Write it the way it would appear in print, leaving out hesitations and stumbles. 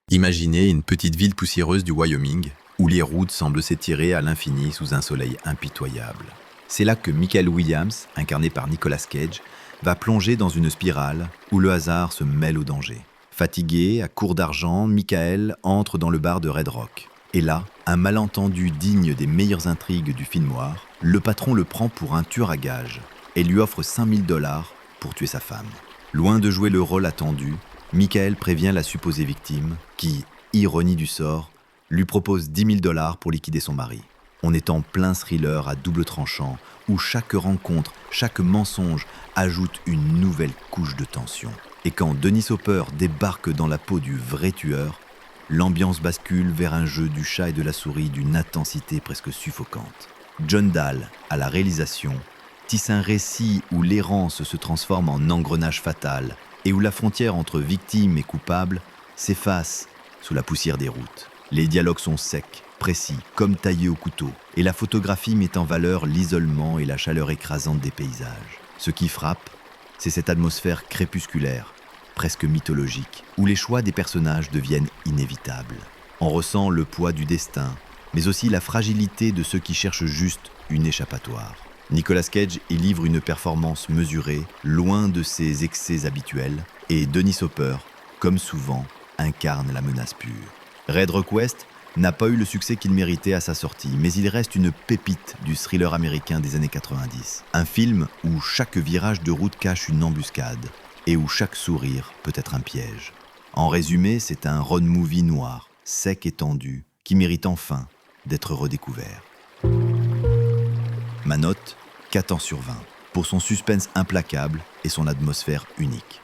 Imaginez une petite ville poussiéreuse du Wyoming, où les routes semblent s'étirer à l'infini sous un soleil impitoyable. C'est là que Michael Williams, incarné par Nicolas Cage, va plonger dans une spirale où le hasard se mêle au danger. Fatigué, à court d'argent, Michael entre dans le bar de Red Rock. Et là, un malentendu digne des meilleures intrigues du film noir, le patron le prend pour un tueur à gages et lui offre 5000 $ pour tuer sa femme. Loin de jouer le rôle attendu, Michael prévient la supposée victime qui, ironie du sort, lui propose 10 000 $ pour liquider son mari. On est en plein thriller à double tranchant où chaque rencontre, chaque mensonge ajoute une nouvelle couche de tension. Et quand Dennis Hopper débarque dans la peau du vrai tueur, l'ambiance bascule vers un jeu du chat et de la souris d'une intensité presque suffocante. John Dahl, à la réalisation, tisse un récit où l'errance se transforme en engrenage fatal et où la frontière entre victime et coupable s'efface sous la poussière des routes. Les dialogues sont secs, précis, comme taillés au couteau, et la photographie met en valeur l'isolement et la chaleur écrasante des paysages. Ce qui frappe, c'est cette atmosphère crépusculaire, presque mythologique, où les choix des personnages deviennent inévitables. On ressent le poids du destin, mais aussi la fragilité de ceux qui cherchent juste une échappatoire. Nicolas Cage y livre une performance mesurée, loin de ses excès habituels, et Dennis Hopper, comme souvent, incarne la menace pure. Red Rock West n'a pas eu le succès qu'il méritait à sa sortie, mais il reste une pépite du thriller américain des années 90. Un film où chaque virage de route cache une embuscade et où chaque sourire peut être un piège. En résumé, c'est un road movie noir, sec et tendu, qui mérite enfin d'être redécouvert. Ma note, 14/20, pour son suspense implacable et son atmosphère unique.